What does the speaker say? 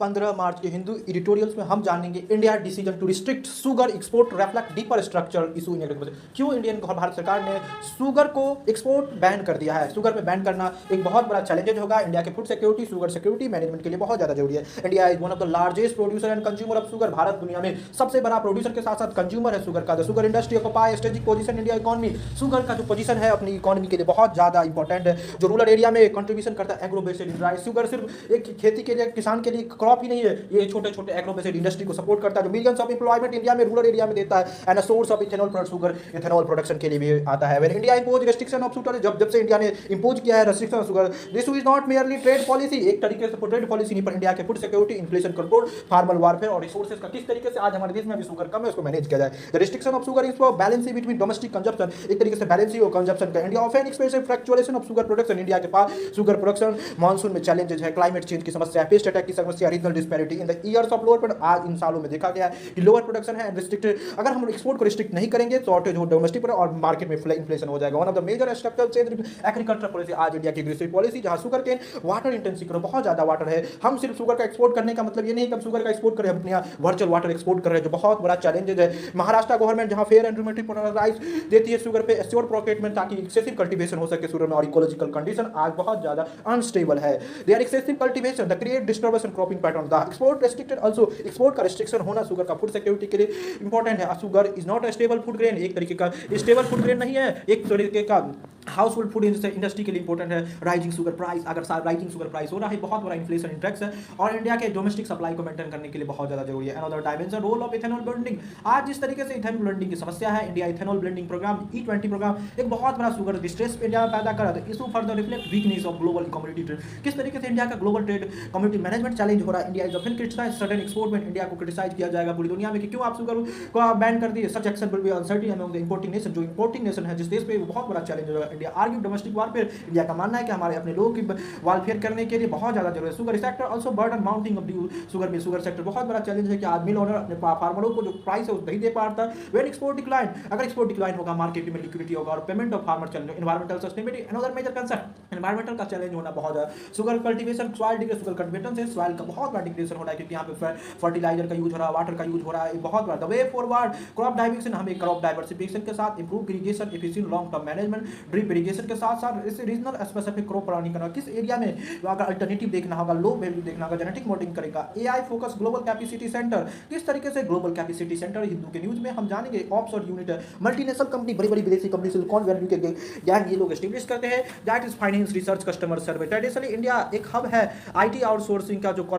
15 मार्च के हिंदू एडिटोरियल्स में हम जानेंगे India decision to restrict sugar export reflect deeper structural issue in India. क्यों इंडियन भारत सरकार ने शुगर को एक्सपोर्ट बैन कर दिया है। शुगर पे बैन करना एक बहुत बड़ा चैलेंजेज होगा इंडिया के food security sugar security management के लिए बहुत ज़्यादा जरूरी है। India is one of the largest producer and consumer of sugar. Bharat दुनिया में सबसे बड़ा प्रोड्यूसर के साथ साथ कंज्यूमर है शुगर का। The sugar industry occupy strategic position India economy. Sugar का जो पोजीशन है अपनी इकोनॉमी के लिए बहुत ज़्यादा इंपॉर्टेंट है, जो रूरल एरिया में कंट्रीब्यूशन करता है एग्रो बेस्ड राइस। शुगर सिर्फ एक खेती के लिए किसान के लिए क्रॉप ही नहीं है, ये छोटे छोटे एग्रो बेस्ड इंडस्ट्री को सपोर्ट करता है जो मिलियंस ऑफ एम्प्लॉयमेंट इंडिया में रूरल एरिया में देता है and a source of ethanol product. Sugar ethanol production के लिए भी आता है। When India impose restriction of sugar, जब से इंडिया ने इंपोज किया है restriction of sugar, this is not merely trade policy, एक तरीके से ट्रेड पॉलिसी नहीं पर इंडिया के food security inflation control formal warfare और रिसोर्सेज का किस तरीके से आज हमारे देश में भी शुगर कम है उसको मैनेज किया जाए। The restriction of sugar is for balancing between domestic consumption, एक तरीके से बैलेंसिंग और कंजप्शन का। India often experience fluctuation of sugar production, India के पास शुगर प्रोडक्शन मानसून में चैलेंजेस है, क्लाइमेट चेंज की समस्या है, पेस्ट अटैक की समस्या, regional disparity in the years of lower. पर आज इन सालों में देखा गया है कि लोअर प्रोडक्शन है रिस्ट्रिक्टेड। अगर हम एक्सपोर्ट को रिस्ट्रिक्ट नहीं करेंगे तो शॉर्टेज हो डोमेस्टिक पर और मार्केट में इन्फ्लेशन हो जाएगा। One of the major structural change agriculture policy आज इंडिया की एग्रीकल्चर पॉलिसी, जहां शुगर केन वाटर इंटेंसिव करो, बहुत ज्यादा वाटर है। हम सिर्फ शुगर का एक्सपोर्ट करने का मतलब ये नहीं कि हम शुगर का एक्सपोर्ट करें, हम अपने यहाँ वर्चुअल वाटर एक्सपोर्ट कर रहे हैं जो बहुत बड़ा चैलेंजेज है। महाराष्ट्र गवर्नमेंट जहां फेयर एंड रेगुलेटरी प्राइस देती है शुगर पे एश्योर प्रोक्योरमेंट ताकि एक्सेसिव कल्टीवेशन हो सके शुगर में, और इकोलॉजिकल कंडीशन आज बहुत ज्यादा अनस्टेबल है। They are excessive cultivation the create disturbance in cropping pattern. The export restricted also, export का रिस्ट्रिक्शन होना शुगर का फूड सिक्योरिटी के लिए इंपॉर्टेंट है। Sugar is not a stable food grain, एक तरीके का स्टेबल फूड ग्रेन नहीं है, एक तरीके का हाउस होल्ड फूड इंडस्ट्री के लिए इंपॉर्टेंट है। राइजिंग शुगर प्राइस, अगर राइजिंग शुगर प्राइस हो रहा है, बहुत बड़ा इन्फ्लेशन इंडेक्स है और इंडिया के डोमेस्टिक सप्लाई को मेंटेन करने के लिए बहुत ज्यादा जरूरी है। Another dimension role of ethanol blending, आज जिस तरीके से इथेनॉल ब्लेंडिंग की समस्या है, India ethanol blending programme E20 programme एक बहुत बड़ा शुगर डिस्ट्रेस इंडिया में पैदा कर रहा है। Issue further reflect weakness of global commodity trade, किस तरीके से इंडिया का global trade community management challenge हो रहा है। India is often criticised sudden export में, इंडिया को क्रिटिसाइज किया जाएगा पूरी दुनिया में कि क्यों आप शुगर को बैन कर दिए। Such action will be uncertain among the importing nation, जो इंपोर्टिंग नेशन है जिस देश पे बहुत बड़ा चैलेंज होगा। India argue domestic warfare, India का मानना है कि हमारे अपने लोगों की वारफेयर करने के लिए बहुत ज्यादा जरूरत है। Sugar sector also burden mounting of due, sugar में शुगर सेक्टर बहुत बड़ा चैलेंज है कि आज मिल ओनर अपने फार्मरों को जो प्राइस है वो नहीं दे पाता। व्हेन एक्सपोर्ट डिक्लाइन, अगर एक्सपोर्ट डिक्लाइन होगा मार्केट में लिक्विडिटी होगा और payment of farmer challenge. Environmental sustainability another major concern, environmental का चैलेंज होना बहुत ज्यादा। Sugar cultivation soil degradation, sugar cultivation से सॉइल का बहुत बड़ा डिग्रेडेशन हो रहा है क्योंकि यहाँ पे फर्टिलाइजर का यूज हो रहा है, वाटर का यूज हो रहा है, बहुत बड़ा। The way forward crop diversification, हमें क्रॉप डाइवर्सिफिकेशन के साथ improve irrigation efficient long term management, drip irrigation के साथ साथ इस रीजनल स्पेसिफिक क्रॉप प्लानिंग करना, किस एरिया में अगर अल्टरनेटिव देखना होगा, लो वैल्यू देखना होगा, जेनेटिक मॉडलिंग करेगा। AI focus global capacity centre, किस तरीके से ग्लोबल कैपेसिटी सेंटर हिंदू के न्यूज में हम जानेंगे। ऑप्स और यूनिट मल्टीनेशनल कंपनी, बड़ी बड़ी विदेशी कंपनी सिलिकॉन वैली के गैंग ये लोग एस्टैब्लिश करते हैं। That is finance research customer survey. Traditionally India एक हब है आईटी आउटसोर्सिंग का, जो